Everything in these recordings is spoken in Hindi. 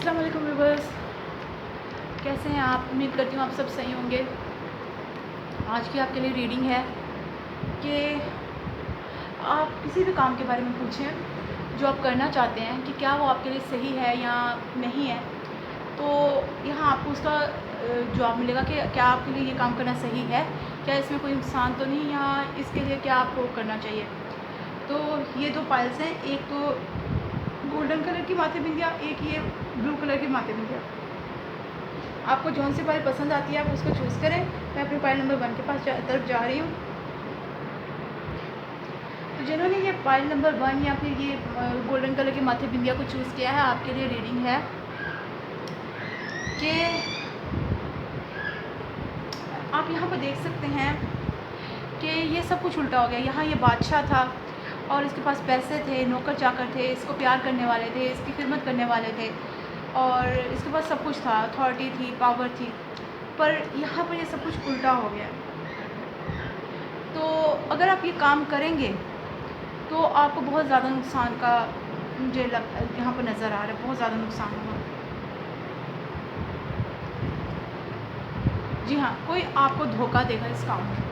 अस्सलाम वालेकुम व्यूअर्स, कैसे हैं आप। उम्मीद करती हूँ आप सब सही होंगे। आज की आपके लिए रीडिंग है कि आप किसी भी काम के बारे में पूछें जो आप करना चाहते हैं कि क्या वो आपके लिए सही है या नहीं है। तो यहाँ आपको उसका जवाब मिलेगा कि क्या आपके लिए ये काम करना सही है, क्या इसमें कोई नुकसान तो नहीं, या इसके लिए क्या आपको करना चाहिए। तो ये दो पाइल्स हैं, एक तो गोल्डन कलर की माथे बिंदिया, एक ये ब्लू कलर की माथे बिंदिया। आपको जौन सी पाइल पसंद आती है आप उसको चूज़ करें। मैं अपनी पाइल नंबर 1 के पास तरफ जा रही हूँ। तो जिन्होंने ये पाइल नंबर 1 या फिर ये गोल्डन कलर की माथे बिंदिया को चूज़ किया है, आपके लिए रीडिंग है कि आप यहाँ पर देख सकते हैं कि ये सब कुछ उल्टा हो गया। यहाँ ये बादशाह था और इसके पास पैसे थे, नौकर चाकर थे, इसको प्यार करने वाले थे, इसकी खिदमत करने वाले थे और इसके पास सब कुछ था, अथॉरिटी थी, पावर थी। पर यहाँ पर ये सब कुछ उल्टा हो गया। तो अगर आप ये काम करेंगे तो आपको बहुत ज़्यादा नुकसान का मुझे यहाँ पर नज़र आ रहा है, बहुत ज़्यादा नुकसान होगा। जी हाँ, कोई आपको धोखा देगा इस काम में।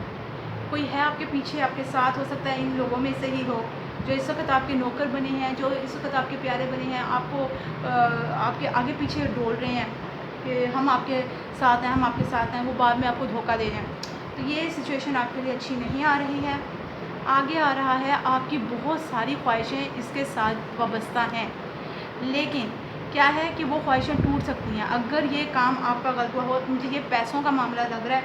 कोई है आपके पीछे, आपके साथ, हो सकता है इन लोगों में से ही हो जो इस वक्त आपके नौकर बने हैं, जो इस वक्त आपके प्यारे बने हैं, आपको आपके आगे पीछे डोल रहे हैं कि हम आपके साथ हैं, हम आपके साथ हैं, वो बाद में आपको धोखा दे रहे हैं। तो ये सिचुएशन आपके लिए अच्छी नहीं आ रही है। आगे आ रहा है आपकी बहुत सारी ख्वाहिशें इसके साथ वाबस्ता हैं, लेकिन क्या है कि वो ख्वाहिशें टूट सकती हैं अगर ये काम आपका गलत हुआ हो। मुझे ये पैसों का मामला लग रहा है।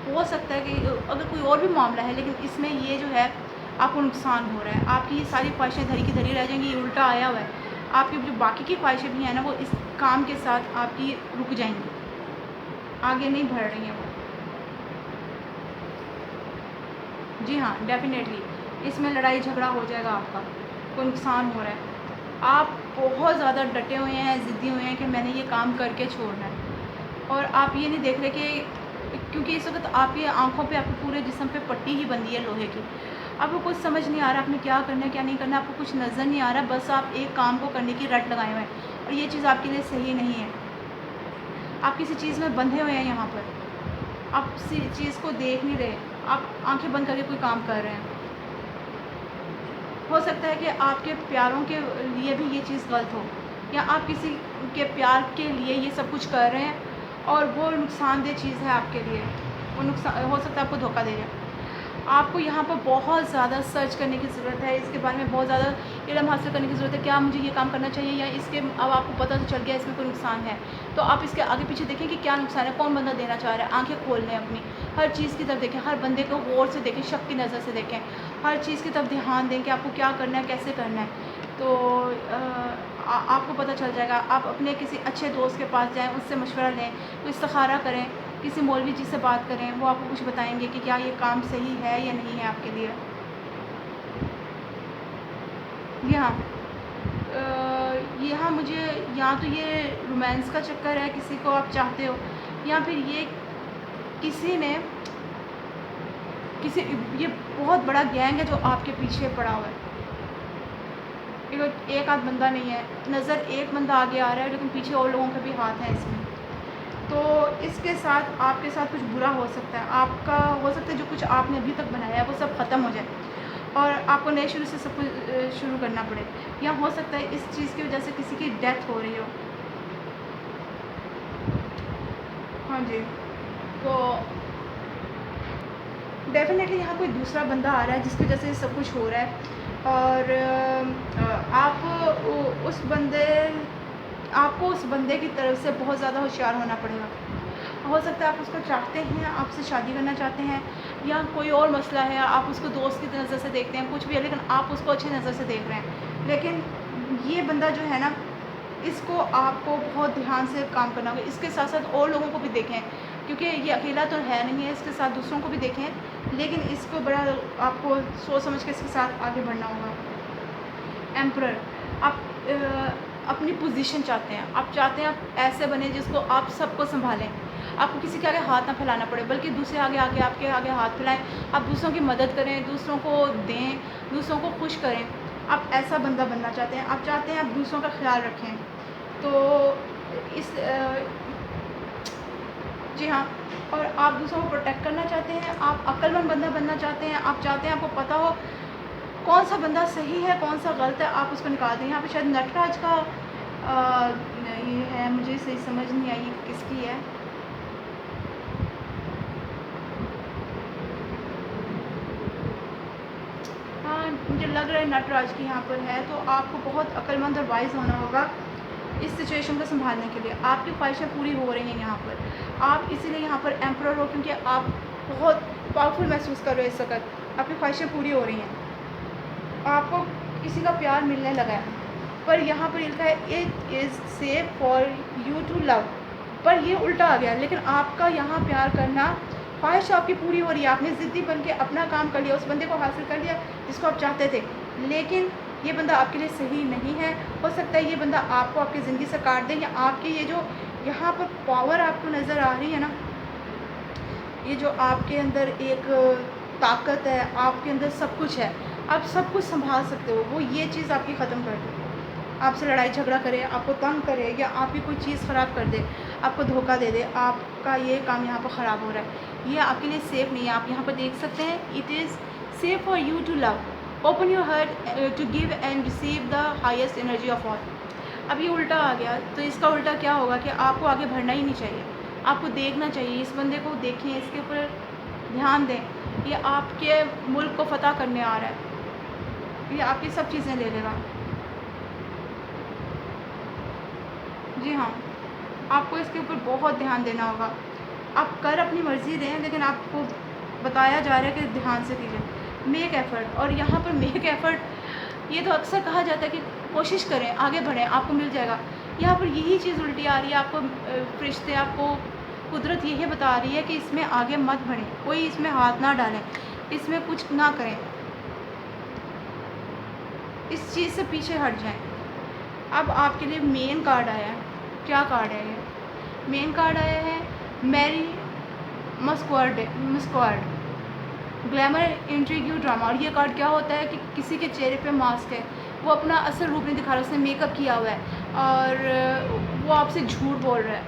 हो सकता है कि अगर कोई और भी मामला है, लेकिन इसमें ये जो है आपको नुकसान हो रहा है। आपकी ये सारी ख्वाहिशें धरी की धरी रह जाएंगी। ये उल्टा आया हुआ है। आपकी जो बाकी की ख्वाहिशें भी हैं ना, वो इस काम के साथ आपकी रुक जाएंगी, आगे नहीं बढ़ रही हैं वो। जी हाँ, डेफिनेटली इसमें लड़ाई झगड़ा हो जाएगा, आपका कोई नुकसान हो रहा है। आप बहुत ज़्यादा डटे हुए हैं, ज़िद्दी हुए हैं कि मैंने ये काम करके छोड़ना है। और आप ये नहीं देख रहे कि क्योंकि इस वक्त आपकी आँखों पे, आपके पूरे जिस्म पे पट्टी ही बंधी है लोहे की। आपको कुछ समझ नहीं आ रहा आपने क्या करना है क्या नहीं करना, आपको कुछ नज़र नहीं आ रहा। बस आप एक काम को करने की रट लगाए हुए हैं और ये चीज़ आपके लिए सही नहीं है। आप किसी चीज़ में बंधे हुए हैं। यहाँ पर आप किसी चीज़ को देख नहीं रहे, आप आंखें बंद करके कोई काम कर रहे हैं। हो सकता है कि आपके प्यारों के लिए भी ये चीज़ गलत हो, या आप किसी के प्यार के लिए ये सब कुछ कर रहे हैं और वो नुकसानदेह चीज़ है आपके लिए। वो नुकसान हो सकता है आपको धोखा दे जाए। आपको यहाँ पर बहुत ज़्यादा सर्च करने की ज़रूरत है, इसके बारे में बहुत ज़्यादा इल्म हासिल करने की ज़रूरत है। क्या मुझे ये काम करना चाहिए, या इसके अब आपको पता तो चल गया इसमें कोई नुकसान है, तो आप इसके आगे पीछे देखें कि क्या नुकसान है, कौन बंदा देना चाह रहा है। आंखें खोल लें अपनी, हर चीज़ की तरफ देखें, हर बंदे को गौर से देखें, शक की नज़र से देखें, हर चीज़ की तरफ ध्यान दें कि आपको क्या करना है, कैसे करना है। तो आपको पता चल जाएगा। आप अपने किसी अच्छे दोस्त के पास जाएँ, उससे मशवरा लें, कोई इस्तिखारा करें, किसी मौलवी जी से बात करें, वो आपको कुछ बताएंगे कि क्या ये काम सही है या नहीं है आपके लिए। यहाँ मुझे या तो ये रोमांस का चक्कर है, किसी को आप चाहते हो, या फिर ये किसी ने ये बहुत बड़ा गैंग है जो आपके पीछे पड़ा हुआ है। एक आध बंदा नहीं है, नज़र एक बंदा आगे आ रहा है, लेकिन पीछे और लोगों के भी हाथ हैं इसमें। तो इसके साथ आपके साथ कुछ बुरा हो सकता है। आपका हो सकता है जो कुछ आपने अभी तक बनाया है वो सब ख़त्म हो जाए और आपको नए शुरू से सब कुछ शुरू करना पड़े, या हो सकता है इस चीज़ की वजह से किसी की डेथ हो रही हो। हाँ जी, तो डेफिनेटली यहाँ कोई दूसरा बंदा आ रहा है जिसकी वजह से सब कुछ हो रहा है, और आपको उस बंदे की तरफ से बहुत ज़्यादा होशियार होना पड़ेगा। हो सकता है आप उसको चाहते हैं, आपसे शादी करना चाहते हैं, या कोई और मसला है, आप उसको दोस्त की नज़र से देखते हैं, कुछ भी है, लेकिन आप उसको अच्छी नज़र से देख रहे हैं। लेकिन ये बंदा जो है ना, इसको आपको बहुत ध्यान से काम करना होगा। इसके साथ साथ और लोगों को भी देखें, क्योंकि ये अकेला तो है नहीं है, इसके साथ दूसरों को भी देखें, लेकिन इसको बड़ा आपको सोच समझ के इसके साथ आगे बढ़ना होगा। एम्परर, आप अपनी पोजीशन चाहते हैं, आप चाहते हैं आप ऐसे बने जिसको आप सबको संभालें, आपको किसी के आगे हाथ ना फैलाना पड़े, बल्कि दूसरे आगे आके आपके आगे हाथ फैलाएं, आप दूसरों की मदद करें, दूसरों को दें, दूसरों को खुश करें। आप ऐसा बंदा बनना चाहते हैं, आप चाहते हैं आप दूसरों का ख्याल रखें। तो इस जी हाँ। और आप दूसरों को प्रोटेक्ट करना चाहते हैं, आप अक्लमंद बंदा बनना चाहते हैं, आप चाहते हैं आपको पता हो कौन सा बंदा सही है कौन सा गलत है, आप उसको निकाल दें। यहाँ पे शायद नटराज का ये है, मुझे सही समझ नहीं आई किसकी है। हाँ, मुझे लग रहा है नटराज की यहाँ पर है। तो आपको बहुत अक्लमंद और वाइज होना होगा इस सिचुएशन को संभालने के लिए। आपकी ख्वाहिशें पूरी हो रही हैं यहाँ पर, आप इसीलिए यहाँ पर एम्परर हो, क्योंकि आप बहुत पावरफुल महसूस कर रहे हो इस वक्त, आपकी ख्वाहिशें पूरी हो रही हैं, आपको किसी का प्यार मिलने लगा है। पर यहाँ पर लिखा है it is safe for you to love, पर ये उल्टा आ गया। लेकिन आपका यहाँ प्यार करना, ख्वाहिश आपकी पूरी हो रही है, आपने ज़िद्दी बन के अपना काम कर लिया, उस बंदे को हासिल कर लिया जिसको आप चाहते थे, लेकिन ये बंदा आपके लिए सही नहीं है। हो सकता है ये बंदा आपको आपकी ज़िंदगी से काट दे, या आपकी ये जो यहाँ पर पावर आपको नज़र आ रही है ना, ये जो आपके अंदर एक ताकत है, आपके अंदर सब कुछ है, आप सब कुछ संभाल सकते हो, वो ये चीज़ आपकी ख़त्म कर दे। आपसे लड़ाई झगड़ा करे, आपको तंग करे, या आपकी कोई चीज़ ख़राब कर दे, आपको धोखा दे दे, आपका ये काम यहाँ पर ख़राब हो रहा है, ये आपके लिए सेफ़ नहीं है। आप यहाँ पर देख सकते हैं it is safe for you to love, open your heart to give and receive the highest energy of all. अब ये उल्टा आ गया, तो इसका उल्टा क्या होगा कि आपको आगे बढ़ना ही नहीं चाहिए, आपको देखना चाहिए, इस बंदे को देखें, इसके ऊपर ध्यान दें, ये आपके मुल्क को फ़तह करने आ रहा है, ये आपकी सब चीज़ें ले लेगा। जी हाँ, आपको इसके ऊपर बहुत ध्यान देना होगा। आप कर अपनी मर्ज़ी दें, लेकिन आपको बताया जा रहा है कि ध्यान से कीजिए, मेक एफ़र्ट। और यहाँ पर मेक एफ़र्ट, ये तो अक्सर कहा जाता है कि कोशिश करें, आगे बढ़ें, आपको मिल जाएगा। यहाँ पर यही चीज़ उल्टी आ रही है, आपको फ़रिश्ते, आपको कुदरत यही बता रही है कि इसमें आगे मत बढ़ें, कोई इसमें हाथ ना डालें, इसमें कुछ ना करें, इस चीज़ से पीछे हट जाएं। अब आपके लिए मेन कार्ड आया है। क्या कार्ड है ये? मेन कार्ड आया है मैरी मस्क्वार्ड, ग्लैमर, इंट्रिग्यू, ड्रामा। और ये कार्ड क्या होता है कि किसी के चेहरे पे मास्क है, वो अपना असल रूप नहीं दिखा रहा, उसने मेकअप किया हुआ है और वो आपसे झूठ बोल रहा है।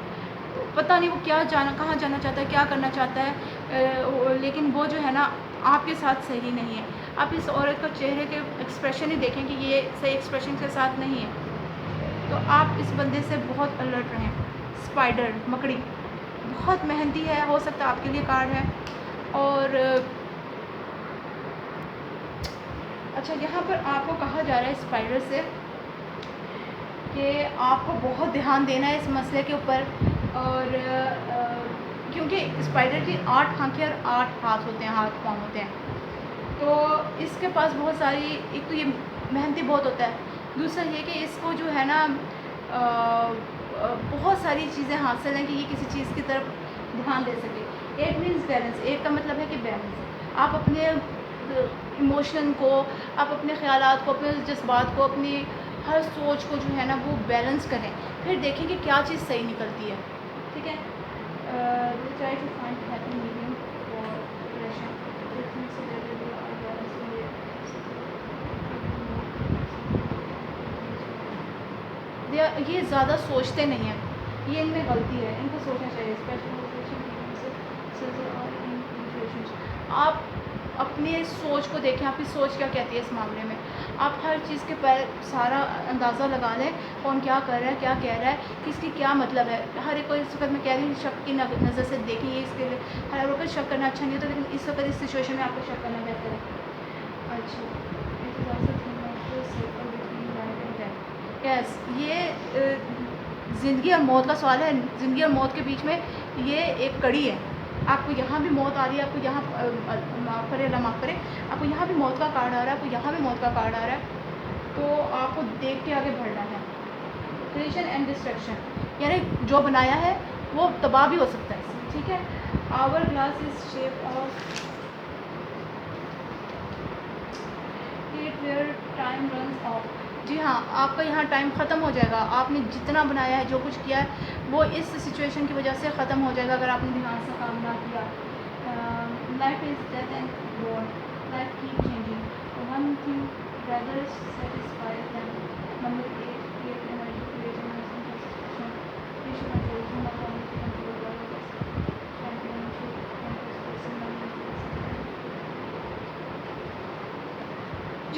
पता नहीं वो कहाँ जाना चाहता है, क्या करना चाहता है, लेकिन वो जो है ना आपके साथ सही नहीं है। आप इस औरत का चेहरे के एक्सप्रेशन ही देखें कि ये सही एक्सप्रेशन के साथ नहीं है, तो आप इस बंदे से बहुत अलर्ट रहें। स्पाइडर, मकड़ी, बहुत मेहनती है, हो सकता है आपके लिए कार्ड है। और अच्छा, यहाँ पर आपको कहा जा रहा है स्पाइडर से कि आपको बहुत ध्यान देना है इस मसले के ऊपर। और क्योंकि स्पाइडर की 8 आँखें और 8 हाथ होते हैं, हाथ पाँव होते हैं, तो इसके पास बहुत सारी, एक तो ये मेहनती बहुत होता है, दूसरा ये कि इसको जो है ना बहुत सारी चीज़ें हासिल हैं कि ये किसी चीज़ की तरफ ध्यान दे सके। एक मीन्स बैलेंस, एक का मतलब है कि बैलेंस, आप अपने इमोशन को, आप अपने ख़यालात को, अपने जज्बात को, अपनी हर सोच को जो है ना वो बैलेंस करें, फिर देखें कि क्या चीज़ सही निकलती है। ठीक है, try to find happy medium for relation. ये ज़्यादा सोचते नहीं हैं, ये इनमें गलती है, इनको सोचना चाहिए। आप अपनी सोच को देखें, आपकी सोच क्या कहती है इस मामले में। आप हर चीज़ के सारा अंदाज़ा लगा लें, कौन क्या कर रहा है, क्या कह रहा है, किसकी क्या मतलब है। हर एक को इस वक्त मैं कह रही हूँ शक की नज़र से देखें, ये इसके लिए हर वक्त शक करना अच्छा नहीं होता, लेकिन इस वक्त इस सिचुएशन में आपको शक करना बेहतर है। अच्छा, यस, ये ज़िंदगी और मौत का सवाल है। ज़िंदगी और मौत के बीच में ये एक कड़ी है। आपको यहाँ भी मौत आ रही है, आपको यहाँ माफ़ करे, अल्लाह माफ़ करे, आपको यहाँ भी मौत का कार्ड आ रहा है, आपको यहाँ भी मौत का कार्ड आ रहा है, तो आपको देख के आगे बढ़ना है। क्रिएशन एंड डिस्ट्रक्शन, यानी जो बनाया है वो तबाह भी हो सकता है। ठीक है, hourglass is shape of where time runs off. जी हाँ, आपका यहाँ टाइम ख़त्म हो जाएगा। आपने जितना बनाया है, जो कुछ किया है, वो इस सिचुएशन की वजह से ख़त्म हो जाएगा अगर आपने ध्यान से काम ना किया। Life is death and born, life keep changing, one thing rather satisfy than. Number 8, create energy, create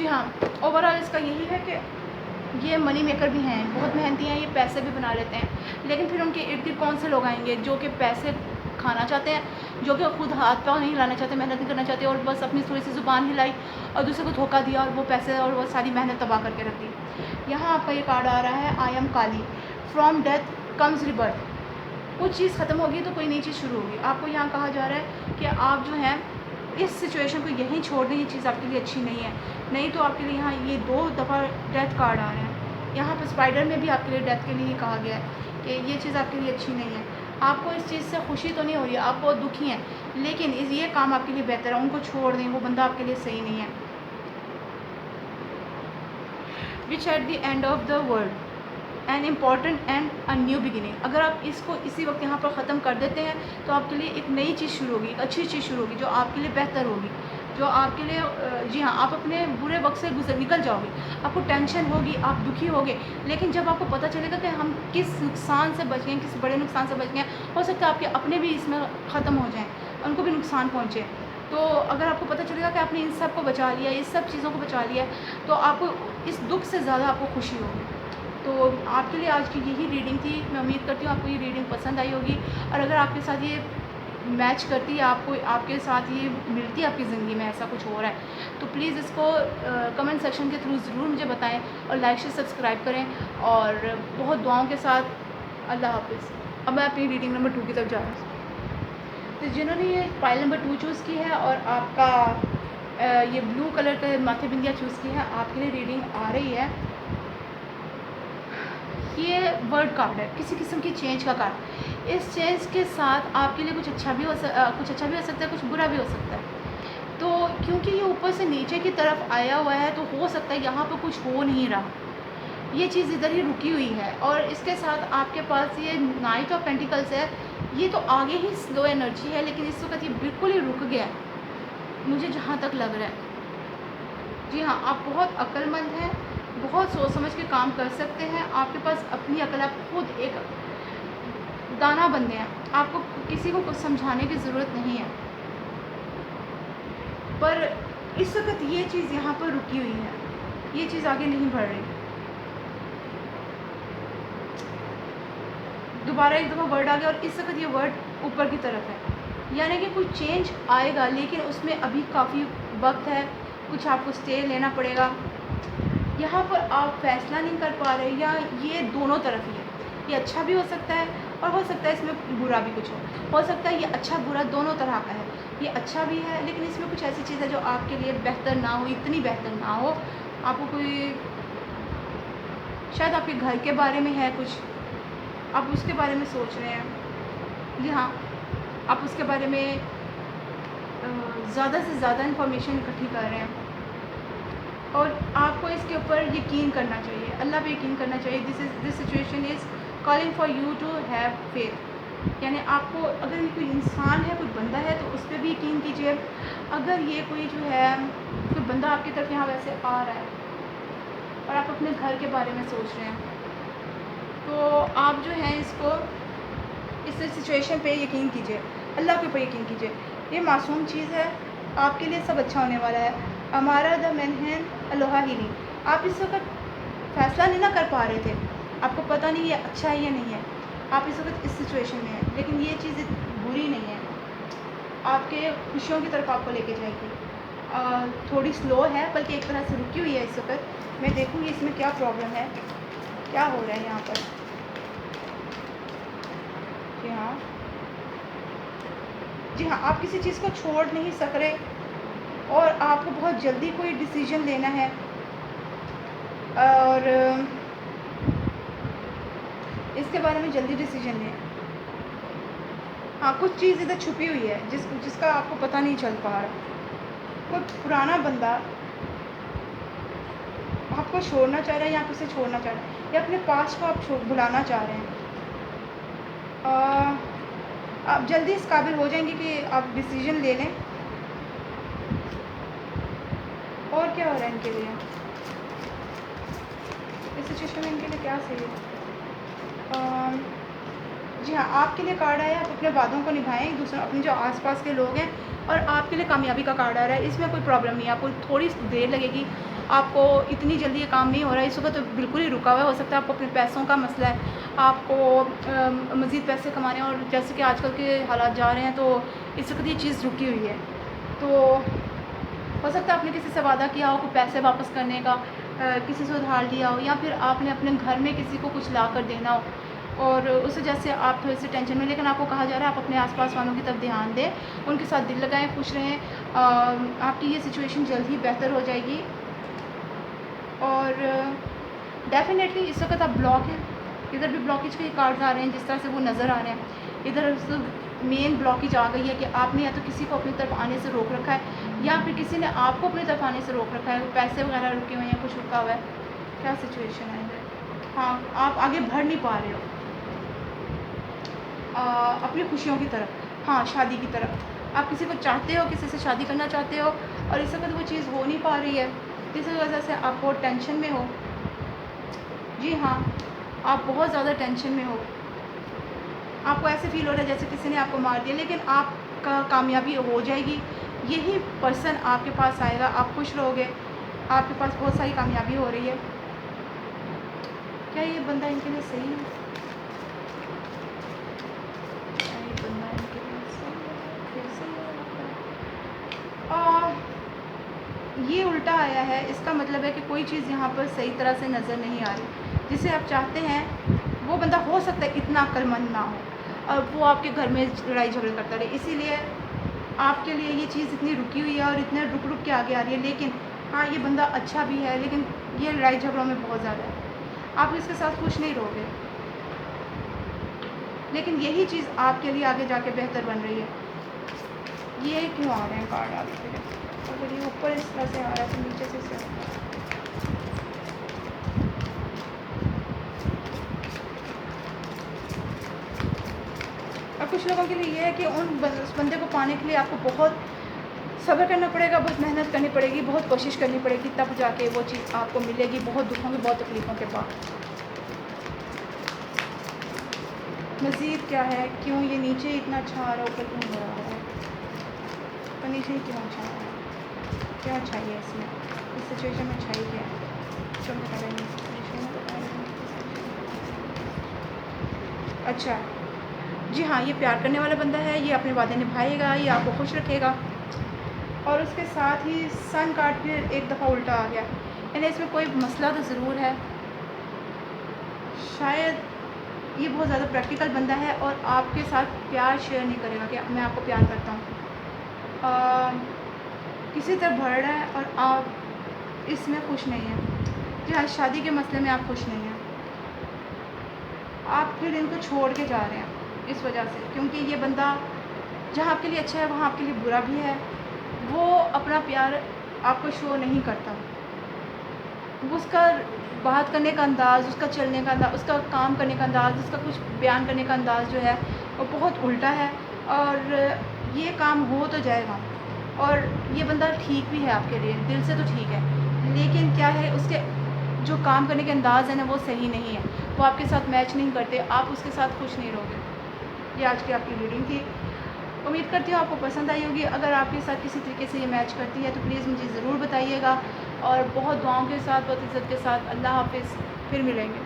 जी हाँ, ओवरऑल इसका यही है कि ये मनी मेकर भी हैं, बहुत मेहनती हैं, ये पैसे भी बना लेते हैं, लेकिन फिर उनके इर्द गिर्द कौन से लोग आएंगे जो कि पैसे खाना चाहते हैं, जो कि खुद हाथ पाँव नहीं हिलाना चाहते, मेहनत नहीं करना चाहते, और बस अपनी थोड़ी सी ज़ुबान हिलाई और दूसरे को धोखा दिया और वो पैसे और वो सारी मेहनत तबाह करके रख दी। यहाँ आपका ये कार्ड आ रहा है, I am Kali, from death comes rebirth. कुछ चीज़ ख़त्म होगी तो कोई नई चीज़ शुरू होगी। आपको यहाँ कहा जा रहा है कि आप जो हैं इस सिचुएशन को यहीं छोड़ दें, ये चीज़ आपके लिए अच्छी नहीं है। नहीं तो आपके लिए यहाँ ये 2 दफ़ा डेथ कार्ड आ रहे हैं। यहाँ पर स्पाइडर में भी आपके लिए डेथ के लिए कहा गया है कि ये चीज़ आपके लिए अच्छी नहीं है। आपको इस चीज़ से खुशी तो नहीं हो रही है, आप बहुत दुखी हैं, लेकिन ये काम आपके लिए बेहतर है, उनको छोड़ दें, वो बंदा आपके लिए सही नहीं है। Which at the end of the world an important and a new beginning. अगर आप इसको इसी वक्त यहाँ पर ख़त्म कर देते हैं तो आपके लिए एक नई चीज़ शुरू होगी, एक अच्छी चीज़ शुरू होगी जो आपके लिए बेहतर होगी, जो आपके लिए जी हाँ, आप अपने बुरे वक्त से निकल जाओगे। आपको टेंशन होगी, आप दुखी होगे, लेकिन जब आपको पता चलेगा कि हम किस नुकसान से बच गए, किस बड़े नुकसान से बच गए, हो सकता है आपके अपने भी इसमें ख़त्म हो जाएँ, उनको भी नुकसान पहुँचे। तो अगर आपको पता चलेगा कि आपने इन सब को बचा लिया, इस सब चीज़ों को बचा लिया, तो आपको इस दुख से ज़्यादा आपको खुशी होगी। तो आपके लिए आज की यही रीडिंग थी। मैं उम्मीद करती हूँ आपको ये रीडिंग पसंद आई होगी, और अगर आपके साथ ये मैच करती है, आपके साथ ये मिलती है आपकी ज़िंदगी में, ऐसा कुछ हो रहा है, तो प्लीज़ इसको कमेंट सेक्शन के थ्रू ज़रूर मुझे बताएं और लाइक से सब्सक्राइब करें, और बहुत दुआओं के साथ अल्लाह हाफ़िज़। अब मैं अपनी रीडिंग नंबर 2 की तरफ जा रहा हूँ। तो जिन्होंने ये पाइल नंबर 2 चूज़ की है और आपका ये ब्लू कलर का माथे बिंदिया चूज़ की है, आपके लिए रीडिंग आ रही है। ये वर्ड कार्ड है, किसी किस्म की चेंज का कार्ड। इस चेंज के साथ आपके लिए कुछ अच्छा भी हो सकता है, कुछ बुरा भी हो सकता है। तो क्योंकि ये ऊपर से नीचे की तरफ आया हुआ है, तो हो सकता है यहाँ पर कुछ हो नहीं रहा, ये चीज़ इधर ही रुकी हुई है। और इसके साथ आपके पास ये नाइट ऑफ पेंटिकल्स है, ये तो आगे ही स्लो एनर्जी है, लेकिन इस वक्त ये बिल्कुल ही रुक गया है, मुझे जहाँ तक लग रहा है। जी हाँ, आप बहुत अक्लमंद हैं, बहुत सोच समझ के काम कर सकते हैं, आपके पास अपनी अकल, आप खुद एक दाना बंदे हैं, आपको किसी को कुछ समझाने की ज़रूरत नहीं है। पर इस वक्त ये चीज़ यहाँ पर रुकी हुई है, ये चीज़ आगे नहीं बढ़ रही। दोबारा एक दफ़ा वर्ड आ गया, और इस वक्त ये वर्ड ऊपर की तरफ है, यानी कि कोई चेंज आएगा, लेकिन उसमें अभी काफ़ी वक्त है, कुछ आपको स्टे लेना पड़ेगा। यहाँ पर आप फैसला नहीं कर पा रहे, या ये दोनों तरफ ही है, ये अच्छा भी हो सकता है और हो सकता है इसमें बुरा भी कुछ हो सकता है ये अच्छा बुरा दोनों तरह का है। ये अच्छा भी है, लेकिन इसमें कुछ ऐसी चीज़ है जो आपके लिए बेहतर ना हो, इतनी बेहतर ना हो। आपको कोई शायद आपके घर के बारे में है कुछ, आप उसके बारे में सोच रहे हैं। जी हाँ, आप उसके बारे में ज़्यादा से ज़्यादा इन्फॉर्मेशन इकट्ठी कर रहे हैं, और आपको इसके ऊपर यकीन करना चाहिए, अल्लाह पे यकीन करना चाहिए। This situation is calling for you to have faith, यानी आपको अगर ये कोई इंसान है, कोई बंदा है, तो उस पर भी यकीन कीजिए। अगर ये कोई जो है कोई बंदा आपकी तरफ यहाँ वैसे आ रहा है और आप अपने घर के बारे में सोच रहे हैं, तो आप जो है इसको इस सिचुएशन पे यकीन कीजिए, अल्लाह के ऊपर यकीन कीजिए। ये मासूम चीज़ है, आपके लिए सब अच्छा होने वाला है। हमारा द मैनहैन अलोहा ही नहीं, आप इस वक्त फ़ैसला नहीं ना कर पा रहे थे, आपको पता नहीं ये अच्छा है या नहीं है, आप इस वक्त इस सिचुएशन में हैं, लेकिन ये चीज़ बुरी नहीं है, आपके खुशियों की तरफ आपको लेके जाएगी। थोड़ी स्लो है, बल्कि एक तरह से रुकी हुई है इस वक्त। मैं देखूँगी इसमें क्या प्रॉब्लम है, क्या हो रहा है यहाँ पर। जी हाँ, आप किसी चीज़ को छोड़ नहीं सक रहे, और आपको बहुत जल्दी कोई डिसीजन लेना है, और इसके बारे में जल्दी डिसीजन लें। हाँ, कुछ चीज़ इधर छुपी हुई है जिसका आपको पता नहीं चल पा रहा। कोई पुराना बंदा आपको छोड़ना चाह रहा है, या आप उसे छोड़ना चाह रहे हैं, या अपने पास को आप भुलाना चाह रहे हैं। आप जल्दी इस काबिल हो जाएंगे कि आप डिसीजन ले लें। और क्या हो रहा है इनके लिए, इस सिचुएशन में इनके लिए क्या सही है। जी हाँ, आपके लिए कार्ड आया, आप अपने वादों को निभाएं, दूसरा अपने जो आसपास के लोग हैं, और आपके लिए कामयाबी का कार्ड आ रहा है। इसमें कोई प्रॉब्लम नहीं है, आपको थोड़ी देर लगेगी, आपको इतनी जल्दी ये काम नहीं हो रहा है, इस वक्त तो बिल्कुल ही रुका हुआ है। हो सकता है आपको अपने पैसों का मसला है, आपको मज़ीद पैसे कमाने हैं, और जैसे कि आजकल के हालात जा रहे हैं तो इस वक्त ये चीज़ रुकी हुई है। तो हो सकता है आपने किसी से वादा किया हो कि पैसे वापस करने का, किसी से उधार लिया हो, या फिर आपने अपने घर में किसी को कुछ ला कर देना हो, और उस वजह से आप थोड़ी सी टेंशन में। लेकिन आपको कहा जा रहा है आप अपने आसपास वालों की तरफ ध्यान दें, उनके साथ दिल लगाएं, खुश रहें। आपकी ये सिचुएशन जल्द ही बेहतर हो जाएगी। और डेफिनेटली इस वक्त आप ब्लॉक हैं, इधर भी ब्लॉकेज के कार्ड्स आ रहे हैं, जिस तरह से वो नज़र आ रहे हैं। इधर मेन ब्लॉकेज आ गई है कि आपने या तो किसी को अपनी तरफ आने से रोक रखा है, या फिर किसी ने आपको अपनी तरफ आने से रोक रखा है, पैसे वगैरह रुके हुए हैं, कुछ रुका हुआ है। क्या सिचुएशन है इधर? हाँ, आप आगे बढ़ नहीं पा रहे हो अपनी खुशियों की तरफ, हाँ शादी की तरफ। आप किसी को चाहते हो, किसी से शादी करना चाहते हो, और इस वक्त वो चीज़ हो नहीं पा रही है, जिस वजह से आप बहुत टेंशन में हो। जी हाँ, आप बहुत ज़्यादा टेंशन में हो। आपको ऐसे फील हो रहा है जैसे किसी ने आपको मार दिया, लेकिन आपका कामयाबी हो जाएगी। यही पर्सन आपके पास आएगा, आप खुश रहोगे, आपके पास बहुत सारी कामयाबी हो रही है। क्या ये बंदा इनके लिए सही है? ये उल्टा आया है, इसका मतलब है कि कोई चीज़ यहाँ पर सही तरह से नज़र नहीं आ रही। जिसे आप चाहते हैं वो बंदा हो सकता है इतना अक्लमंद ना हो, और वो आपके घर में लड़ाई झगड़े करता रहे, इसीलिए आपके लिए ये चीज़ इतनी रुकी हुई है और इतने रुक रुक के आगे आ रही है। लेकिन हाँ, ये बंदा अच्छा भी है, लेकिन ये लड़ाई झगड़ों में बहुत ज़्यादा है। आप इसके साथ खुश नहीं रहोगे, लेकिन यही चीज़ आपके लिए आगे जाके बेहतर बन रही है। ये क्यों आ रहे हैं कार्ड आपके लिए? अगर ये ऊपर इस तरह से आ रहा है तो नीचे से इस तरह से। और कुछ लोगों के लिए ये है कि उस बंदे को पाने के लिए आपको बहुत सब्र करना पड़ेगा, बहुत मेहनत करनी पड़ेगी, बहुत कोशिश करनी पड़ेगी, तब जाके वो चीज़ आपको मिलेगी, बहुत दुखों में, बहुत तकलीफ़ों के बाद। मज़ीद क्या है? क्यों ये नीचे इतना अच्छा आ रहा है, ऊपर क्यों हो रहा है? तो नीचे ही क्यों अच्छा आ रहा है? क्या चाहिए इसमें, इस सिचुएशन में चाहिए क्या है? क्यों बता रहे हैं अच्छा जी हाँ, ये प्यार करने वाला बंदा है, ये अपने वादे निभाएगा, ये आपको खुश रखेगा। और उसके साथ ही सन कार्ड फिर एक दफ़ा उल्टा आ गया, यानी इसमें कोई मसला तो ज़रूर है। शायद ये बहुत ज़्यादा प्रैक्टिकल बंदा है और आपके साथ प्यार शेयर नहीं करेगा कि मैं आपको प्यार करता हूँ। किसी तरह भर रहा है और आप इसमें खुश नहीं हैं। जी हाँ, शादी के मसले में आप खुश नहीं हैं। आप फिर इनको छोड़ के जा रहे हैं इस वजह से, क्योंकि ये बंदा जहाँ आपके लिए अच्छा है वहाँ आपके लिए बुरा भी है। वो अपना प्यार आपको शो नहीं करता, उसका बात करने का अंदाज़, उसका चलने का अंदाज़, उसका काम करने का अंदाज़, उसका कुछ बयान करने का अंदाज़ जो है वो बहुत उल्टा है। और ये काम हो तो जाएगा, और ये बंदा ठीक भी है आपके लिए, दिल से तो ठीक है, लेकिन क्या है उसके जो काम करने के अंदाज़ है ना वो सही नहीं है, वो आपके साथ मैच नहीं करते, आप उसके साथ खुश नहीं रहोगे। ये आज की आपकी रीडिंग थी, उम्मीद करती हूँ आपको पसंद आई होगी। अगर आपके साथ किसी तरीके से ये मैच करती है तो प्लीज़ मुझे ज़रूर बताइएगा, और बहुत दुआओं के साथ, बहुत इज़्ज़त के साथ। अल्लाह हाफ़िज़, फिर मिलेंगे।